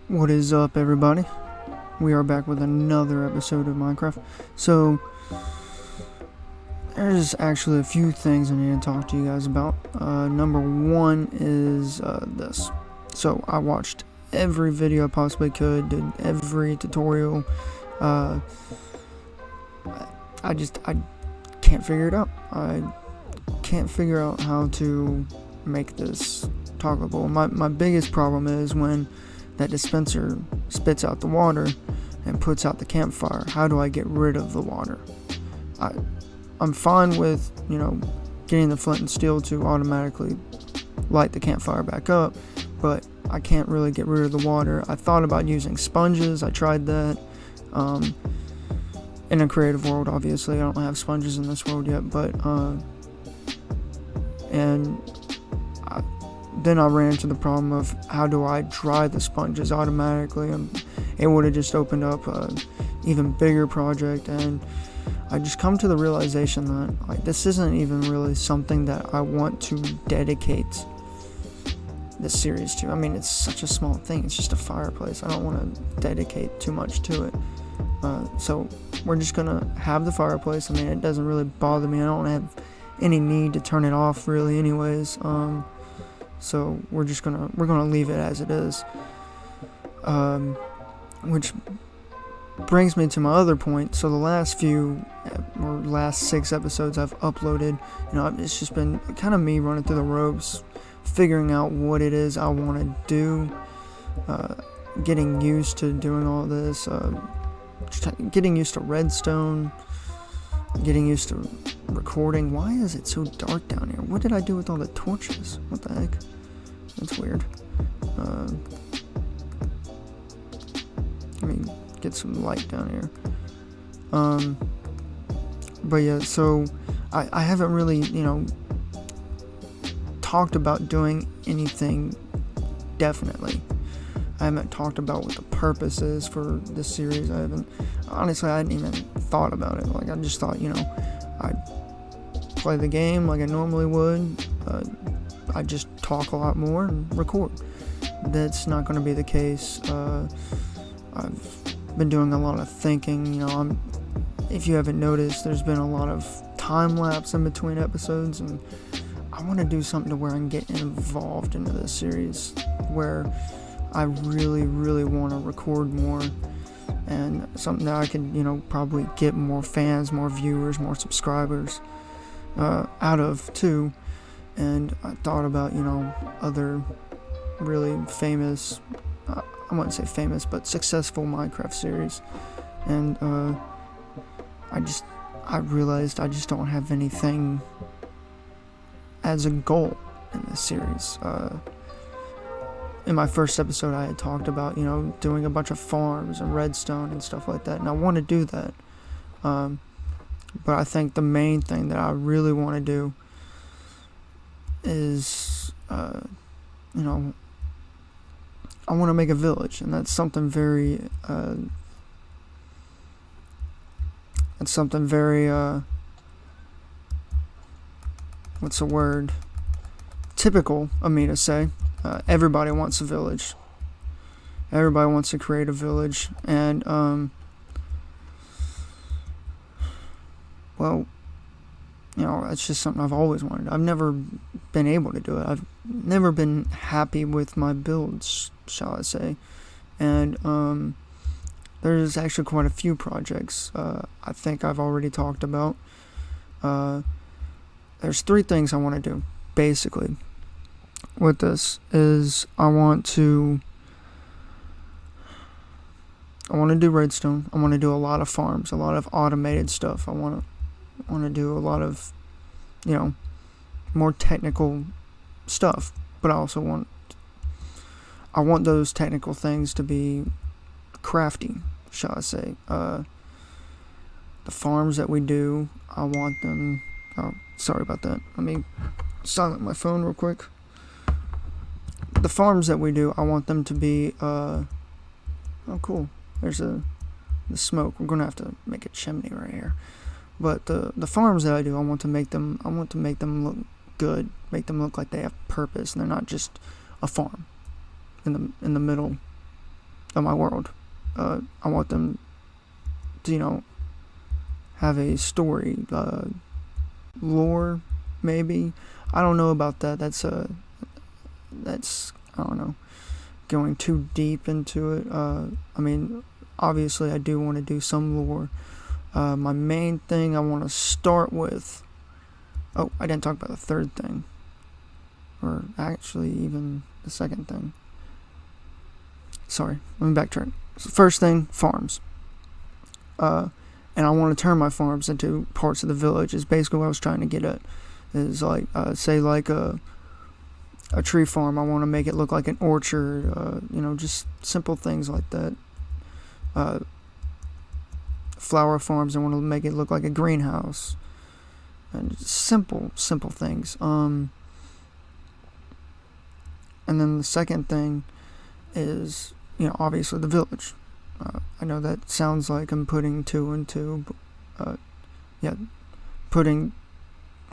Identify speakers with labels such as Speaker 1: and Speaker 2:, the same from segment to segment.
Speaker 1: What is up, everybody? We are back with another episode of Minecraft. So, there's actually a few things I need to talk to you guys about. Number one is this. So, I watched every video I possibly could, did every tutorial. I can't figure it out. I can't figure out how to make this toggleable. My biggest problem is when that dispenser spits out the water and puts out the campfire. How do I get rid of the water? I'm fine with, getting the flint and steel to automatically light the campfire back up, but I can't really get rid of the water. I thought about using sponges. I tried that. In a creative world, obviously, I don't have sponges in this world yet, but then I ran into the problem of how do I dry the sponges automatically, and it would have just opened up an even bigger project. And I just come to the realization that this isn't even really something that I want to dedicate this series to. I mean, it's such a small thing. It's just a fireplace. I don't want to dedicate too much to it. So we're just gonna have the fireplace. I mean, it doesn't really bother me. I don't have any need to turn it off really anyways. So we're gonna leave it as it is. Which brings me to my other point. So the last 6 episodes I've uploaded, it's just been kind of me running through the ropes, figuring out what it is I want to do, getting used to doing all this, getting used to redstone, getting used to recording. Why is it so dark down here? What did I do with all the torches? What the heck? That's weird. Let me get some light down here. But yeah, so I haven't really, talked about doing anything definitely. I haven't talked about what the purpose is for this series. I hadn't even thought about it. I just thought, I'd play the game like I normally would. I'd just talk a lot more and record. That's not going to be the case. I've been doing a lot of thinking. If you haven't noticed, there's been a lot of time lapse in between episodes, and I want to do something to where I can get involved into this series, where I really, really want to record more, and something that I can, probably get more fans, more viewers, more subscribers out of too. And I thought about, other really famous, I wouldn't say famous, but successful Minecraft series. And I realized I just don't have anything as a goal in this series. In my first episode, I had talked about, doing a bunch of farms and redstone and stuff like that, and I want to do that. But I think the main thing that I really want to do is, I want to make a village, and that's something very, what's the word? Typical of me to say. Everybody wants a village. Everybody wants to create a village, and it's just something I've always wanted. I've never been able to do it. I've never been happy with my builds, shall I say. And there's actually quite a few projects I think I've already talked about. There's 3 things I want to do, basically, with this. Is I want to do redstone. I want to do a lot of farms, a lot of automated stuff. I want to do a lot of, more technical stuff. But I also want those technical things to be crafty, shall I say. The farms that we do, I want them. Oh, sorry about that. Let me silent my phone real quick. The farms that we do, I want them to be, oh cool, there's the smoke. We're gonna have to make a chimney right here. But the farms that I do, I want to make them look good, make them look like they have purpose, and they're not just a farm in the middle of my world. I want them to, have a story, lore, maybe. I don't know about that. That's I don't know, going too deep into it. Obviously I do want to do some lore. My main thing I want to start with, I didn't talk about the third thing, or actually even the second thing. Sorry, let me backtrack. So first thing, farms. And I want to turn my farms into parts of the village, is basically what I was trying to get at. Is like, say like a tree farm, I want to make it look like an orchard, just simple things like that. Flower farms, I want to make it look like a greenhouse, and simple things. And then the second thing is, obviously the village. I know that sounds like I'm putting two and two,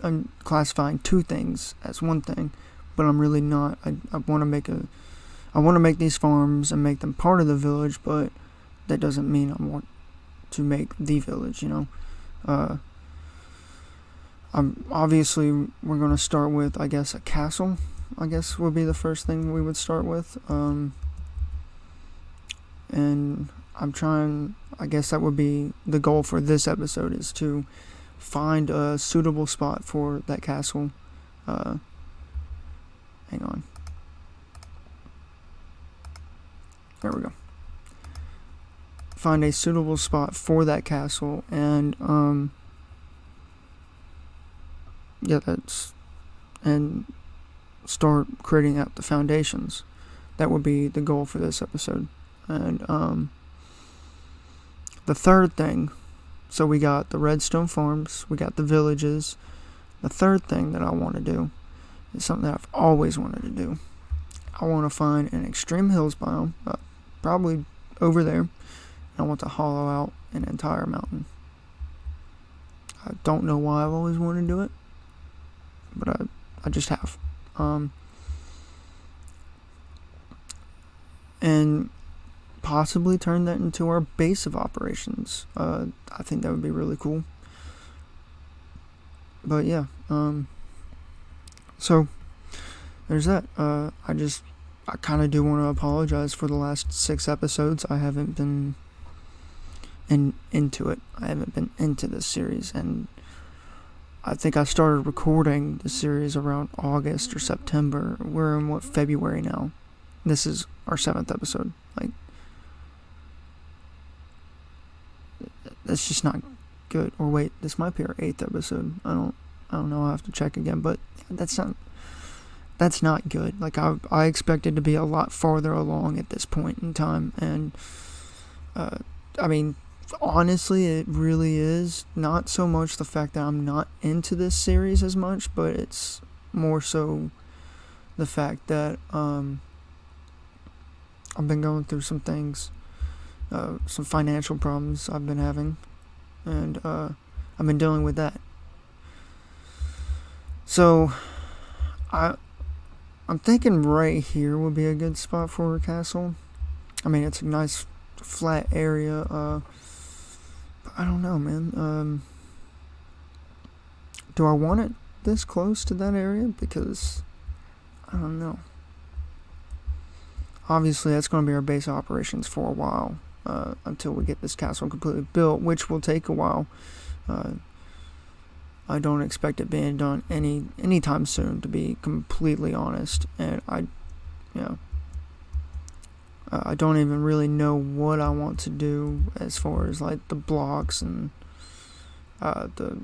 Speaker 1: I'm classifying two things as one thing, but I'm really not. I want to make these farms and make them part of the village, but that doesn't mean I want to make the village, obviously we're going to start with, I guess, a castle. I guess would be the first thing we would start with. And I guess that would be the goal for this episode, is to find a suitable spot for that castle. Hang on. There we go. Find a suitable spot for that castle, and and start creating out the foundations. That would be the goal for this episode. And the third thing, so we got the redstone farms, we got the villages. The third thing that I want to do is something that I've always wanted to do. I want to find an extreme hills biome, probably over there. I want to hollow out an entire mountain. I don't know why I've always wanted to do it, but I just have. And possibly turn that into our base of operations. I think that would be really cool. But yeah, so there's that. I kind of do want to apologize for the last 6 episodes. I haven't been into it. I haven't been into this series, and I think I started recording the series around August or September. We're in February now. This is our 7th episode. Like, that's just not good. Or wait, this might be our 8th episode. I don't know. I have to check again, but that's not good. Like, I expected to be a lot farther along at this point in time, and honestly, it really is not so much the fact that I'm not into this series as much, but it's more so the fact that I've been going through some things, some financial problems I've been having, and I've been dealing with that. So I'm thinking right here would be a good spot for a castle. It's a nice flat area. I don't know, man. Do I want it this close to that area? Because I don't know. Obviously, that's going to be our base operations for a while, until we get this castle completely built, which will take a while. I don't expect it being done anytime soon, to be completely honest. And I don't even really know what I want to do as far as like the blocks and the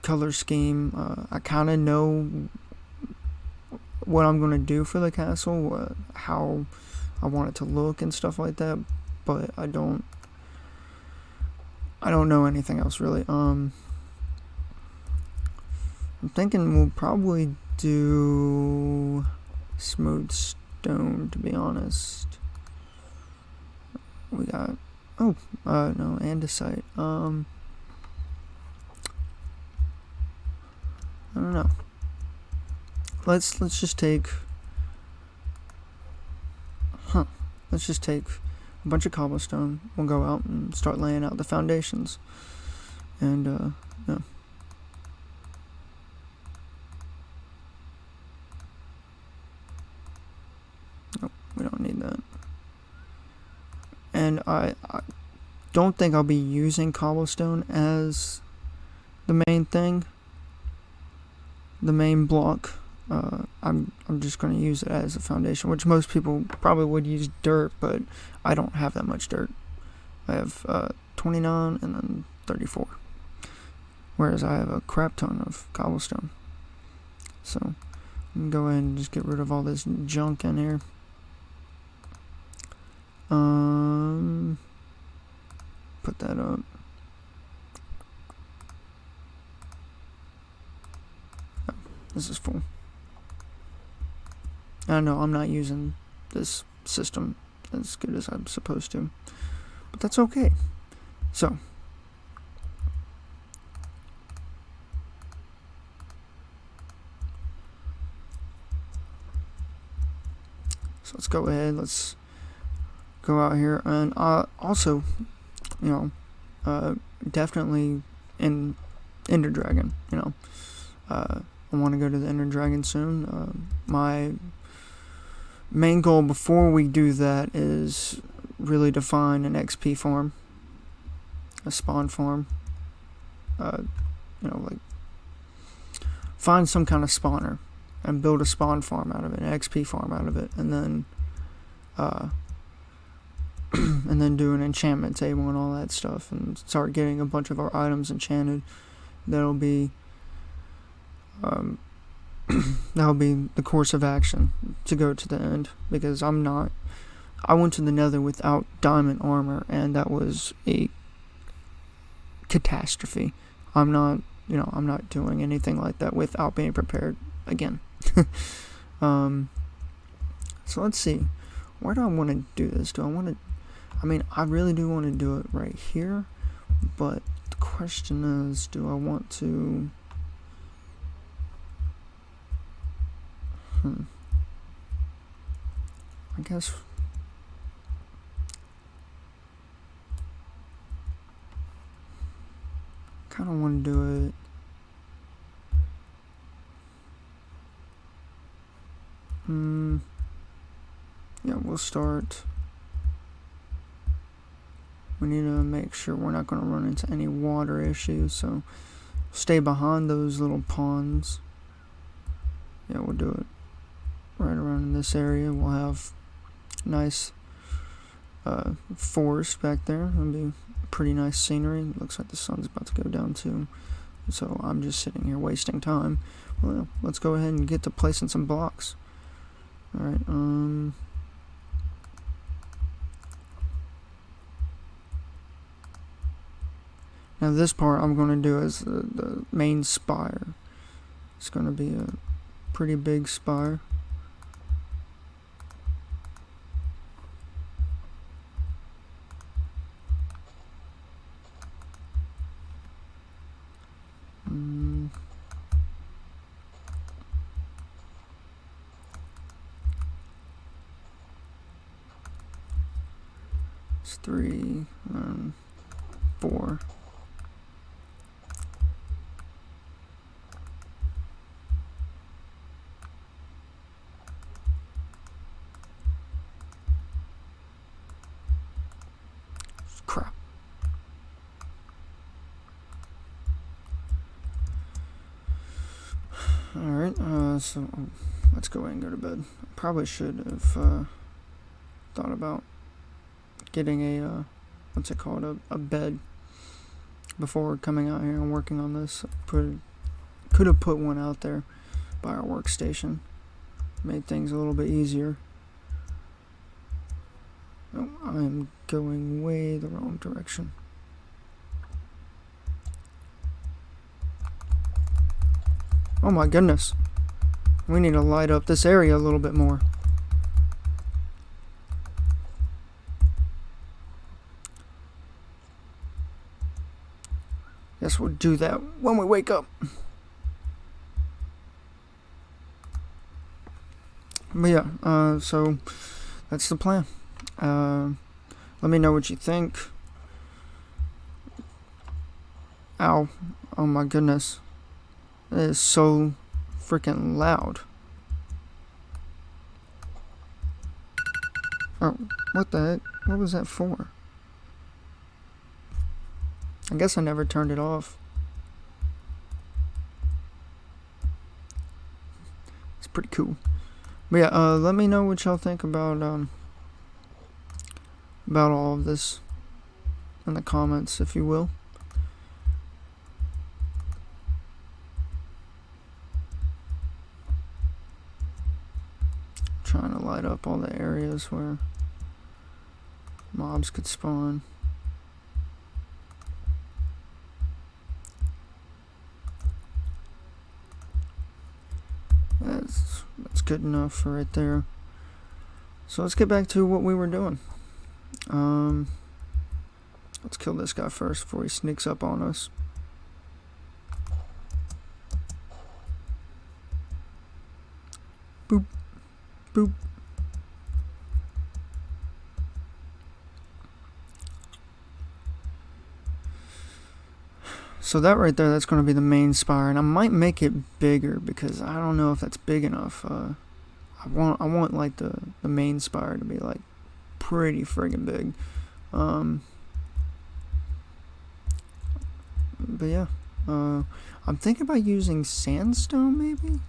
Speaker 1: color scheme. I kind of know what I'm going to do for the castle, how I want it to look and stuff like that, but I don't know anything else really. I'm thinking we'll probably do smooth stone, to be honest. We got no, andesite. I don't know. let's just take let's just take a bunch of cobblestone. We'll go out and start laying out the foundations. And yeah. Nope, we don't need that. And I don't think I'll be using cobblestone as the main thing, the main block. I'm just going to use it as a foundation, which most people probably would use dirt, but I don't have that much dirt. I have 29 and then 34, whereas I have a crap ton of cobblestone. So I'm going to go ahead and just get rid of all this junk in here. Put that up. Oh, this is full. I know I'm not using this system as good as I'm supposed to, but that's okay. So let's go ahead. Let's go out here and also, definitely in Ender Dragon. I want to go to the Ender Dragon soon. My main goal before we do that is really to find an XP farm, a spawn farm. Like find some kind of spawner and build a spawn farm out of it, an XP farm out of it, and then and then do an enchantment table and all that stuff, and start getting a bunch of our items enchanted. That'll be that'll be the course of action to go to the end, because I went to the Nether without diamond armor, and that was a catastrophe. I'm not doing anything like that without being prepared again. So let's see, where do I want to do this? I really do want to do it right here, but the question is, do I want to I guess kind of want to do it yeah, we'll start. We need to make sure we're not going to run into any water issues, so stay behind those little ponds. Yeah, we'll do it right around in this area. We'll have nice forest back there. It'll be pretty nice scenery. It looks like the sun's about to go down too, so I'm just sitting here wasting time. Well, let's go ahead and get to placing some blocks. Alright, now this part I'm going to do as the main spire. It's going to be a pretty big spire. It's 3 and 4. Crap. Alright, so let's go ahead and go to bed. Probably should have thought about getting a what's it called, a bed before coming out here and working on this. Could have put one out there by our workstation, made things a little bit easier. Oh, I am going way the wrong direction. Oh my goodness, we need to light up this area a little bit more. Guess we'll do that when we wake up. But yeah, so that's the plan. Let me know what you think. Ow. Oh my goodness. It is so freaking loud. Oh, what the heck? What was that for? I guess I never turned it off. It's pretty cool. But yeah, let me know what y'all think about all of this in the comments, if you will. Trying to light up all the areas where mobs could spawn. That's good enough for right there. So let's get back to what we were doing. Let's kill this guy first before he sneaks up on us. Boop. Boop. So that right there, that's going to be the main spire, and I might make it bigger because I don't know if that's big enough. I want like the main spire to be like pretty friggin' big. But yeah, I'm thinking about using sandstone maybe.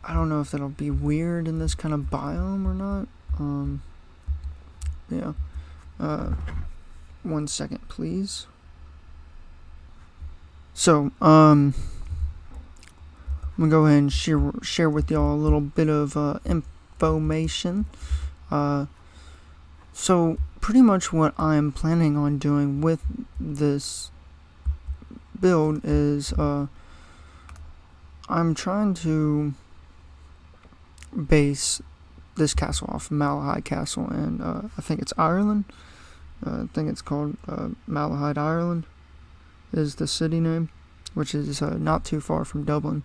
Speaker 1: I don't know if that'll be weird in this kind of biome or not. Yeah. 1 second, please. So, I'm gonna go ahead and share with y'all a little bit of information. So pretty much what I'm planning on doing with this build is I'm trying to base this castle off Malahide Castle, and I think it's Ireland. I think it's called Malahide, Ireland is the city name, which is not too far from Dublin,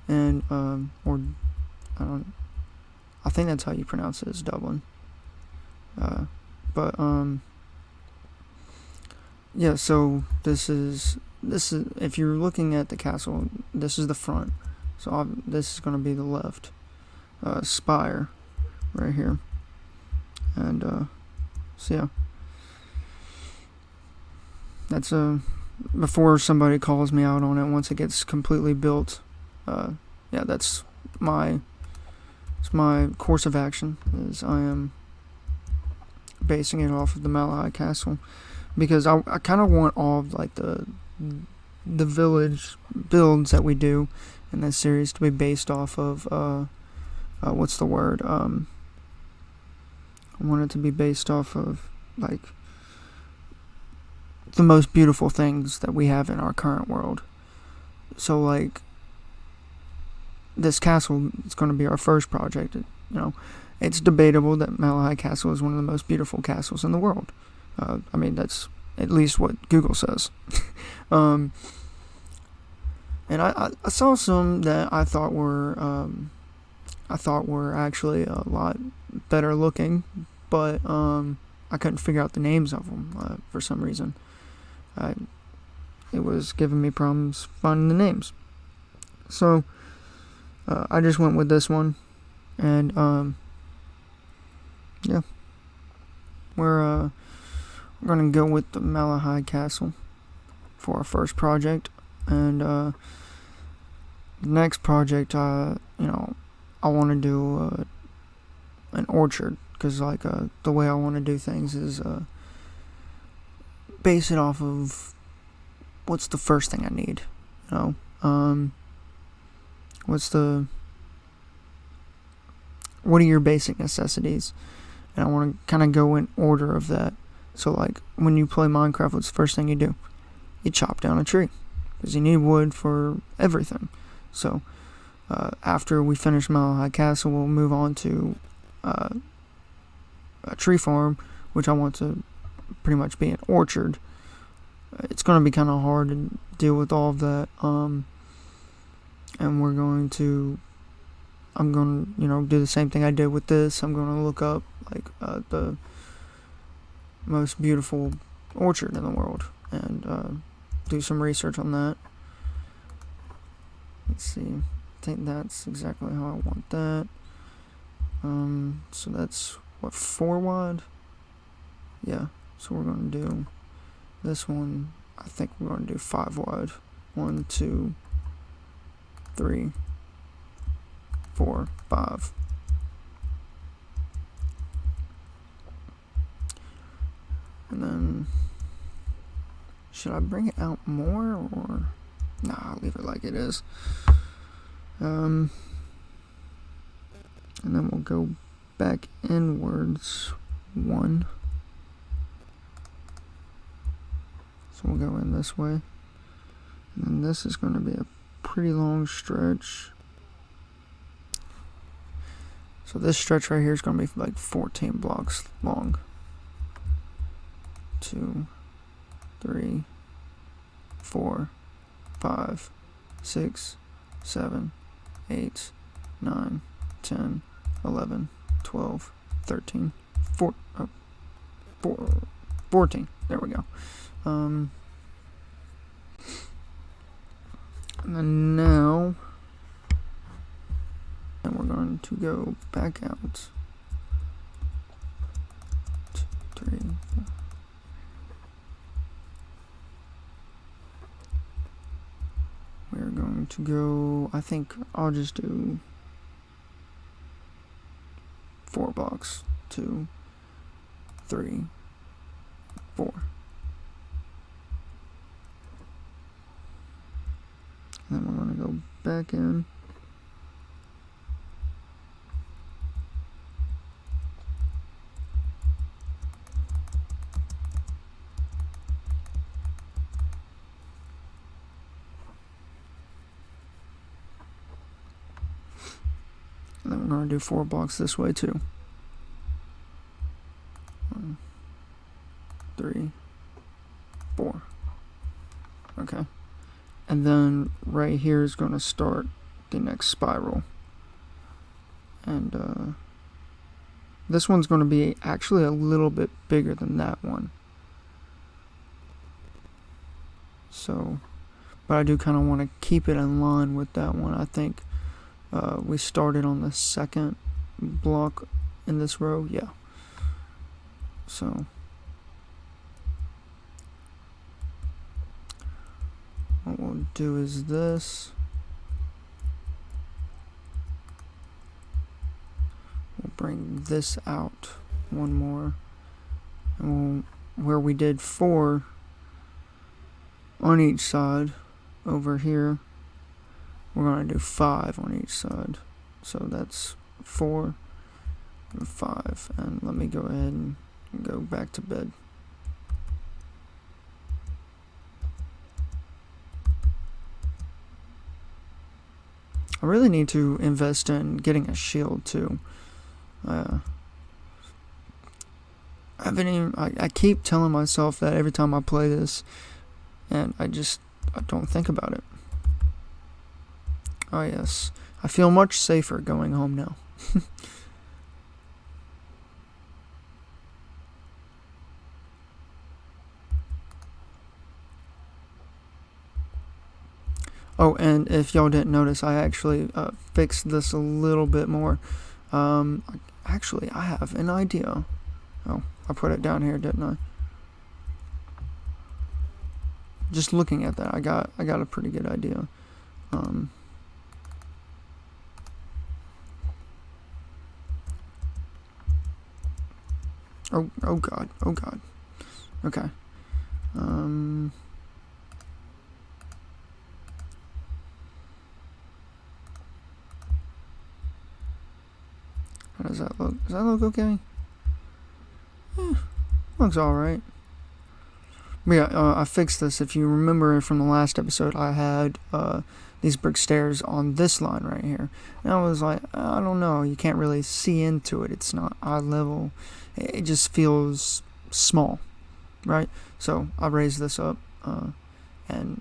Speaker 1: and or I think that's how you pronounce it, is Dublin. But yeah, so this is if you're looking at the castle, this is the front, so this is going to be the left spire right here, and so yeah, that's before somebody calls me out on it, once it gets completely built, yeah, that's my course of action, is I am basing it off of the Malahide Castle, because I kind of want all of like the village builds that we do in this series to be based off of what's the word, I want it to be based off of like the most beautiful things that we have in our current world. So like this castle is going to be our first project. You know, it's debatable that Malahide Castle is one of the most beautiful castles in the world. I mean, that's at least what Google says. And I saw some that I thought were actually a lot better looking, but I couldn't figure out the names of them for some reason. It was giving me problems finding the names. So I just went with this one, and yeah, we're gonna go with the Malahide Castle for our first project, and the next project, you know, I want to do an orchard, because like the way I want to do things is base it off of what's the first thing I need, you know, what are your basic necessities, and I want to kind of go in order of that. So like when you play Minecraft, what's the first thing you do? You chop down a tree, because you need wood for everything. So after we finish Malahide Castle, we'll move on to a tree farm, which I want to pretty much be an orchard. It's going to be kind of hard to deal with all of that, and we're going to I'm gonna, do the same thing I did with this. I'm gonna look up like the most beautiful orchard in the world and do some research on that. Let's see. I think that's exactly how I want that. So that's what, 4 wide? Yeah. So we're gonna do this one. I think we're gonna do 5 wide. 1, 2, 3, 4, 5. And then, should I bring it out more, or nah, I'll leave it like it is. And then we'll go back inwards 1. So we'll go in this way. And then this is going to be a pretty long stretch. So this stretch right here is going to be like 14 blocks long. 2, 3, 4, 5, 6, 7, 8, 9, 10, 11, 12, 13, 14. There we go. And then now, and we're going to go back out. 2, 3, 4. We're going to go, I think I'll just do 4 blocks. 2, 3, 4. And then we're going to go back in. And then we're going to do 4 blocks this way too. 1, 3, 4. Okay. And then right here is going to start the next spiral. And this one's going to be actually a little bit bigger than that one. So, but I do kind of want to keep it in line with that one. I think we started on the second block in this row. Yeah. So what we'll do is this. We'll bring this out 1 more. And where we did 4 on each side over here, we're going to do 5 on each side. So that's 4 and 5. And let me go ahead and go back to bed. I really need to invest in getting a shield too. I keep telling myself that every time I play this, and I don't think about it. Oh yes, I feel much safer going home now. Oh, and if y'all didn't notice, I actually fixed this a little bit more. Actually, I have an idea. Oh, I put it down here, didn't I? Just looking at that, I got a pretty good idea. Oh god. Okay. How does that look? Does that look okay? Looks alright. But yeah, I fixed this. If you remember from the last episode, I had these brick stairs on this line right here. And I was like, I don't know, you can't really see into it. It's not eye level. It just feels small, right? So I raised this up, and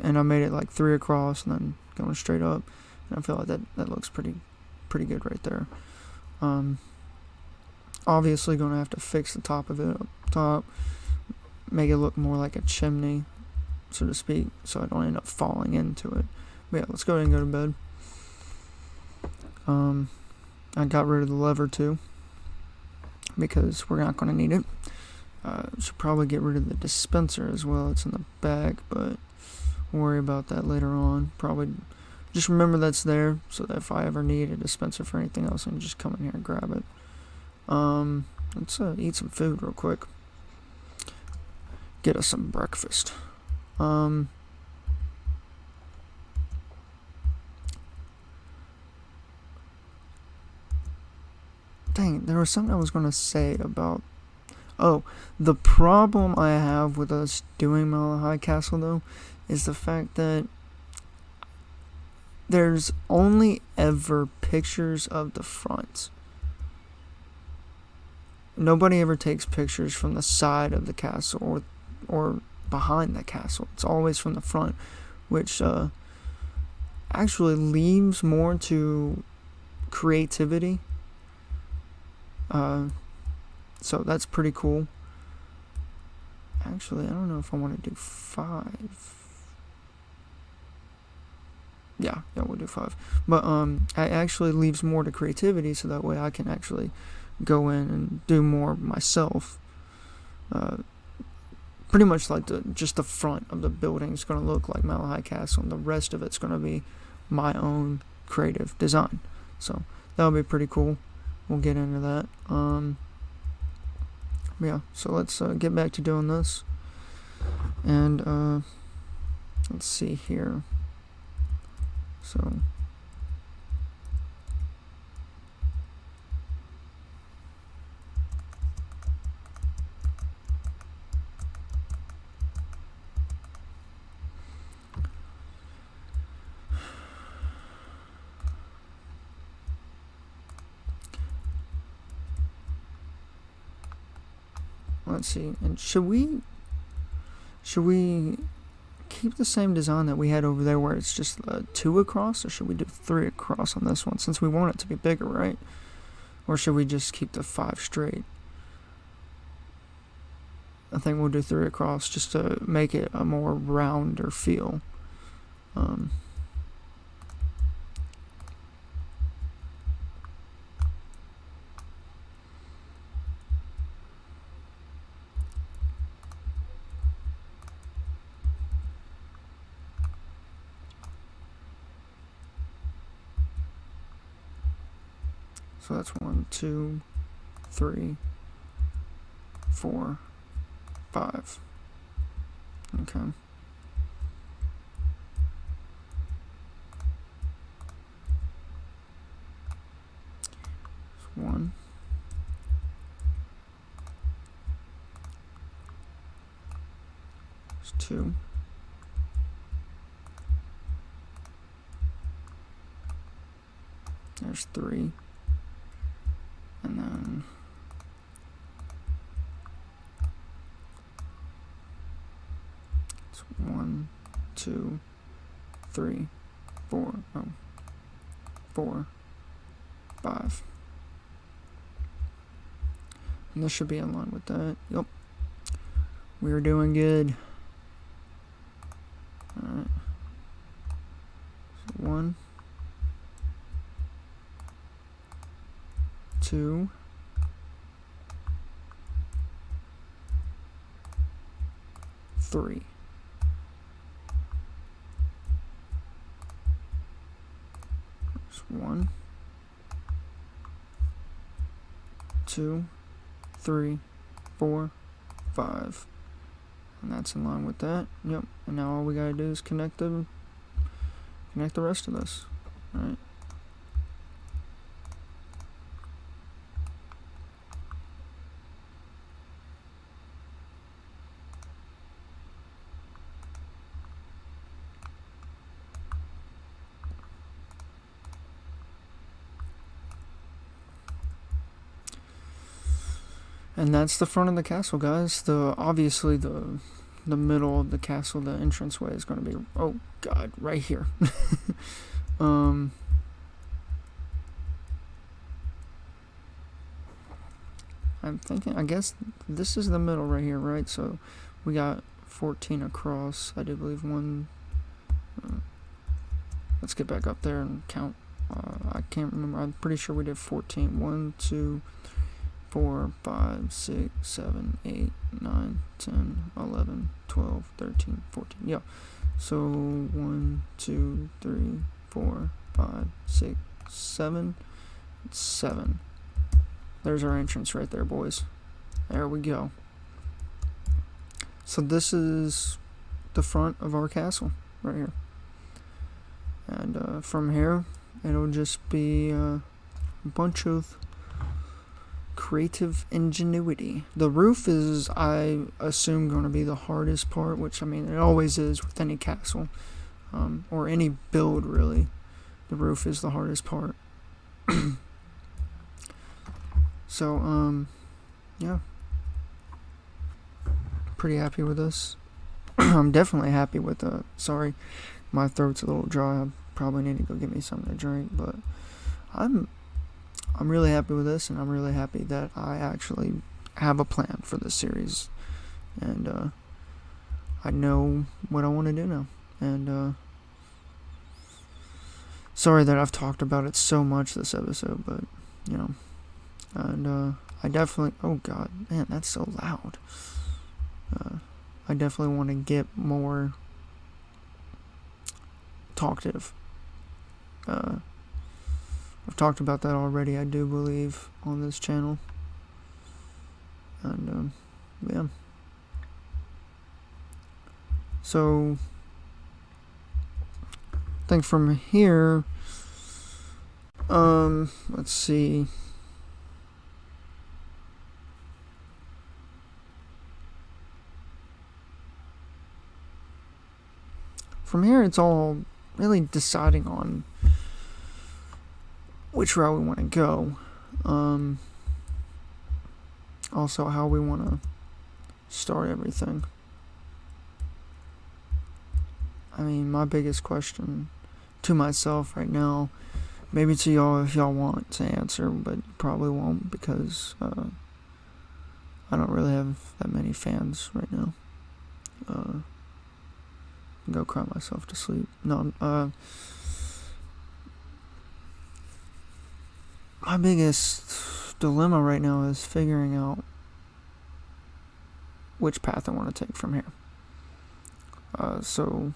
Speaker 1: and I made it like 3 across and then going straight up, and I feel like that looks pretty good right there. Obviously gonna have to fix the top of it up top, make it look more like a chimney, so to speak, so I don't end up falling into it. But yeah, let's go ahead and go to bed. I got rid of the lever too, because we're not going to need it. Should probably get rid of the dispenser as well. It's in the back, but we'll worry about that later on. Probably just remember that's there, so that if I ever need a dispenser for anything else, I can just come in here and grab it. Let's eat some food real quick. Get us some breakfast. Dang, there was something I was going to say about... Oh, the problem I have with us doing Malahai Castle, though, is the fact that there's only ever pictures of the front. Nobody ever takes pictures from the side of the castle or behind the castle. It's always from the front, which actually leaves more to creativity. So that's pretty cool. Actually, I don't know if I want to do 5. Yeah, we'll do 5. But it actually leaves more to creativity, so that way I can actually go in and do more myself. Pretty much like just the front of the building is going to look like Malahai Castle, and the rest of it's going to be my own creative design. So that'll be pretty cool. We'll get into that. Yeah, so let's get back to doing this. And let's see here. So let's see. And should we keep the same design that we had over there, where it's just 2 across, or should we do 3 across on this one, since we want it to be bigger, right? Or should we just keep the 5 straight? I think we'll do 3 across just to make it a more rounder feel. So that's 1, 2, 3, 4, 5. Okay. That's 1. That's 2. There's 3. And then it's 1, 2, 3, 4. Oh, 4, 5. And this should be in line with that. Yep. We're doing good. Alright. So 1, 2, 3. There's 1, 2, 3, 4, 5. And that's in line with that. Yep. And now all we gotta do is connect the rest of this. Alright. And that's the front of the castle, guys. Obviously the the middle of the castle, the entranceway is going to be, oh god, right here. I'm thinking, I guess this is the middle right here, right? So we got 14 across, I do believe. Let's get back up there and count. I can't remember. I'm pretty sure we did 14. 1, 2, 4, 5, 6, 7, 8, 9, 10, 11, 12, 13, 14. Yeah. So 1, 2, 3, 4, 5, 6, 7. 7. There's our entrance right there, boys. There we go. So this is the front of our castle right here. And from here, it'll just be a bunch of creative ingenuity. The roof is, I assume, going to be the hardest part, which, I mean, it always is with any castle, or any build, really. The roof is the hardest part. So, yeah. Pretty happy with this. I'm definitely happy with sorry, my throat's a little dry. I probably need to go get me something to drink, but I'm really happy with this, and I'm really happy that I actually have a plan for this series, and I know what I want to do now. And sorry that I've talked about it so much this episode, but you know, and I definitely, oh god, man, that's so loud. I definitely want to get more talkative. I've talked about that already, I do believe, on this channel. And, yeah. So, I think from here, let's see. From here, it's all really deciding on which route we want to go. Also, how we want to start everything. I mean, my biggest question to myself right now, maybe to y'all if y'all want to answer, but you probably won't, because I don't really have that many fans right now. Go cry myself to sleep. No, my biggest dilemma right now is figuring out which path I want to take from here. So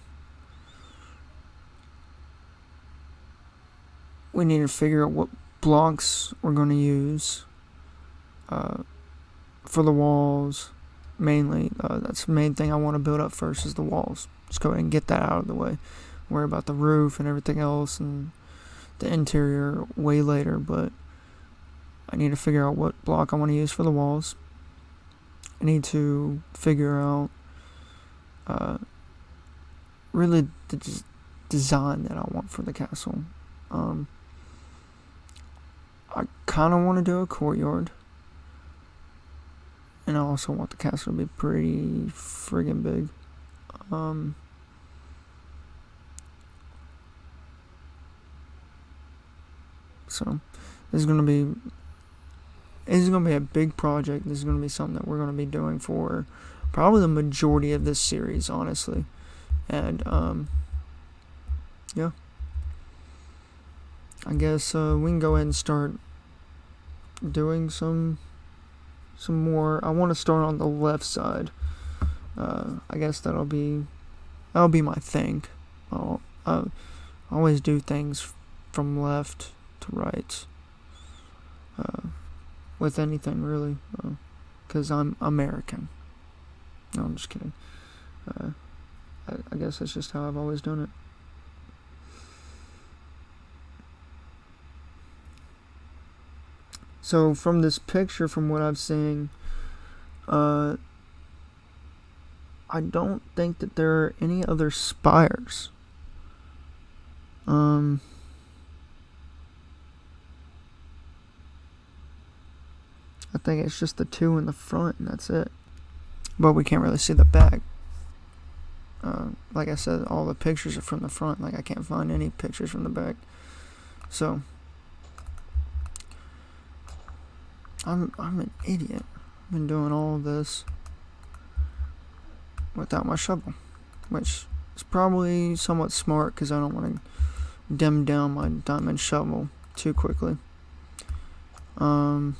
Speaker 1: we need to figure out what blocks we're going to use for the walls. Mainly, that's the main thing I want to build up first, is the walls. Just go ahead and get that out of the way. Worry about the roof and everything else and the interior way later, but I need to figure out what block I want to use for the walls. I need to figure out really the design that I want for the castle. I kind of want to do a courtyard, and I also want the castle to be pretty friggin' big. So this is gonna be a big project. This is gonna be something that we're gonna be doing for probably the majority of this series, honestly. And yeah, I guess we can go ahead and start doing some more. I want to start on the left side. I guess that'll be my thing. I always do things from left to right. With anything really, because I'm American. No, I'm just kidding. I guess that's just how I've always done it. So from this picture, from what I've seen, I don't think that there are any other spires. I think it's just the two in the front, and that's it. But we can't really see the back. like I said, all the pictures are from the front. Like I can't find any pictures from the back. So I'm an idiot. I've been doing all of this without my shovel, which is probably somewhat smart because I don't want to dim down my diamond shovel too quickly. I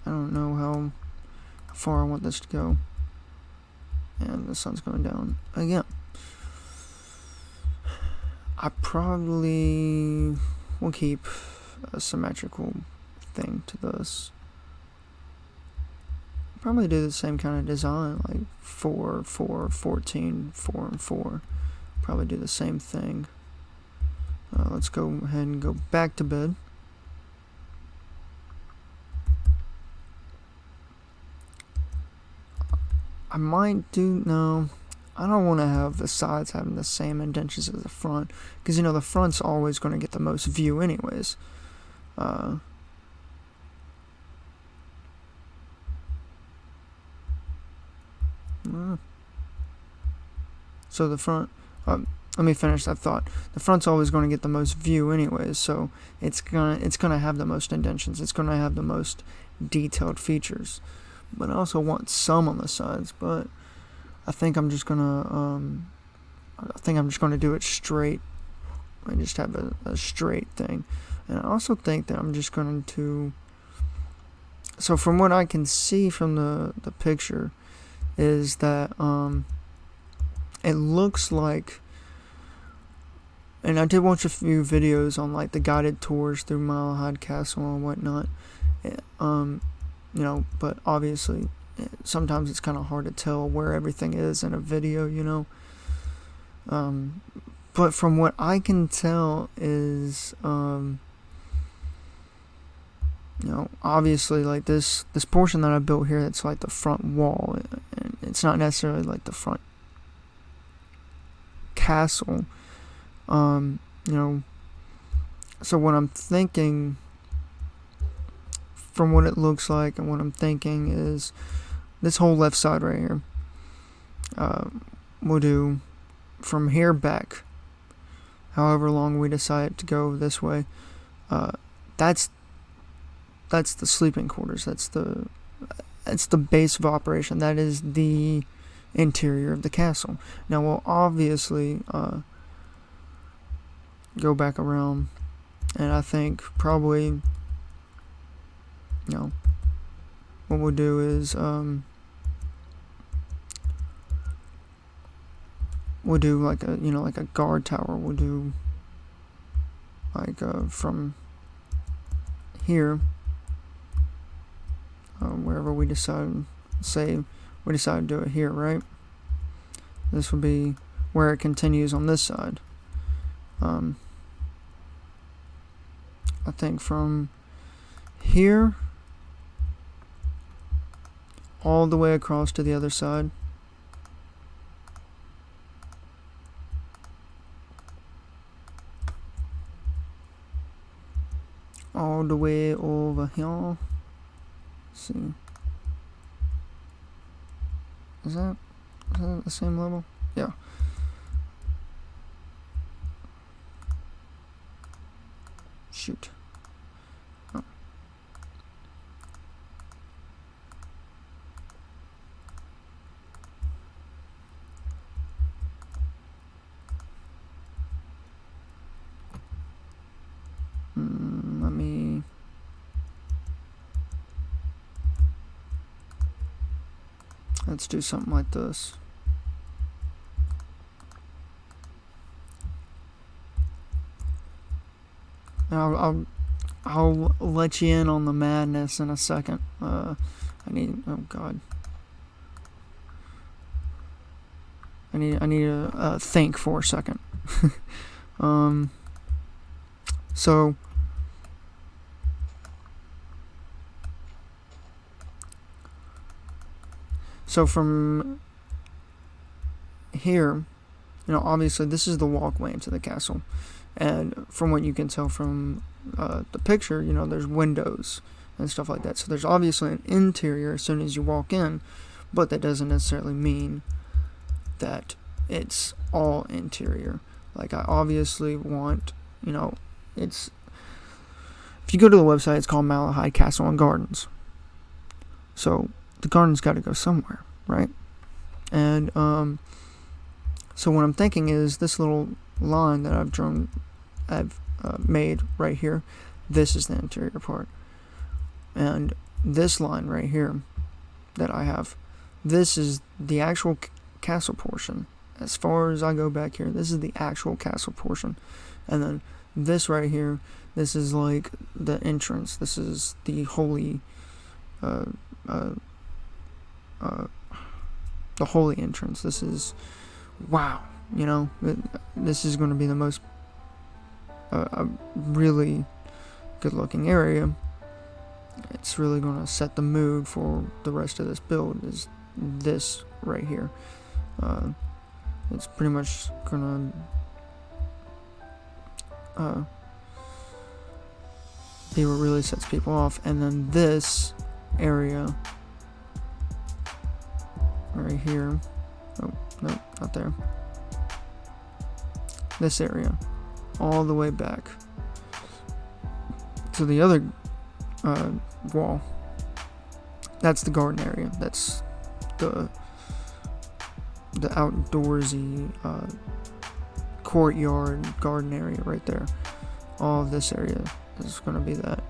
Speaker 1: don't know how far I want this to go. And the sun's going down again. I probably will keep a symmetrical thing to this. Probably do the same kind of design, like 4, 4, 14, 4, and 4. Probably do the same thing. Let's go ahead and go back to bed. I might do, no, I don't want to have the sides having the same indentions as the front, because the front's always going to get the most view anyways. So the front, let me finish that thought. The front's always going to get the most view anyways, so it's gonna have the most indentions. It's gonna have the most detailed features. But I also want some on the sides. But I think I'm just gonna do it straight. I just have a straight thing, and I also think that I'm just going to. So from what I can see from the picture, is that it looks like, and I did watch a few videos on like the guided tours through Mile High Castle and whatnot. But obviously sometimes it's kind of hard to tell where everything is in a video, but from what I can tell is, obviously like this portion that I built here, it's like the front wall, and it's not necessarily like the front castle, so what I'm thinking, from what it looks like, and what I'm thinking is this whole left side right here, we'll do from here back, however long we decide to go this way. That's the sleeping quarters. That's the base of operation. That is the interior of the castle. Now we'll obviously go back around, and I think probably, what we'll do is we'll do like a guard tower. We'll do like from here, wherever we decide. Say we decide to do it here, right? This will be where it continues on this side. I think from here all the way across to the other side. All the way over here. Let's see. Is that the same level? Yeah. Shoot. Oh. Let's do something like this. I'll let you in on the madness in a second. Oh God. I need to think for a second. So from here, obviously this is the walkway into the castle, and from what you can tell from the picture, there's windows and stuff like that. So there's obviously an interior as soon as you walk in, but that doesn't necessarily mean that it's all interior. Like, I obviously want, it's, if you go to the website, it's called LAKEY Castle and Gardens. So the garden's got to go somewhere, right? And so what I'm thinking is this little line that I've made right here. This is the interior part, and this line right here that I have, this is the actual castle portion. As far as I go back here, this is the actual castle portion, and then this right here, this is like the entrance. This is the holy, the holy entrance. This is, wow, this is going to be the most, a really good looking area. It's really going to set the mood for the rest of this build, is this right here. It's pretty much going to be what really sets people off. And then this area right here, oh no, not there, this area all the way back to the other wall, that's the garden area. That's the outdoorsy courtyard garden area right there. All of this area is going to be that.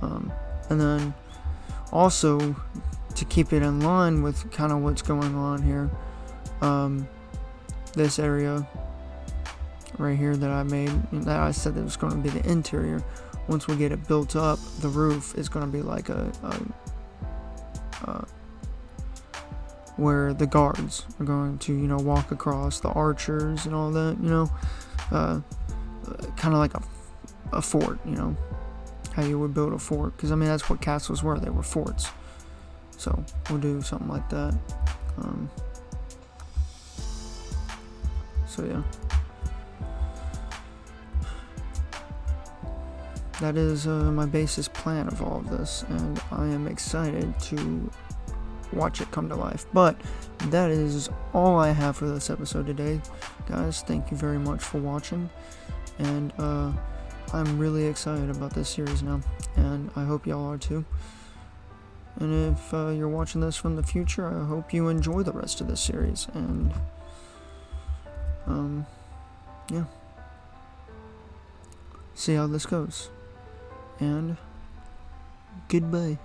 Speaker 1: And then also, to keep it in line with kind of what's going on here, this area right here that I made, that I said that was going to be the interior, once we get it built up, the roof is going to be like where the guards are going to, walk across, the archers and all that, kind of like a fort, how you would build a fort, because that's what castles were. They were forts. So we'll do something like that. So yeah, that is my basis plan of all of this, and I am excited to watch it come to life. But that is all I have for this episode today, guys. Thank you very much for watching, and I'm really excited about this series now, and I hope y'all are too. And if you're watching this from the future, I hope you enjoy the rest of this series, and yeah, see how this goes, and goodbye.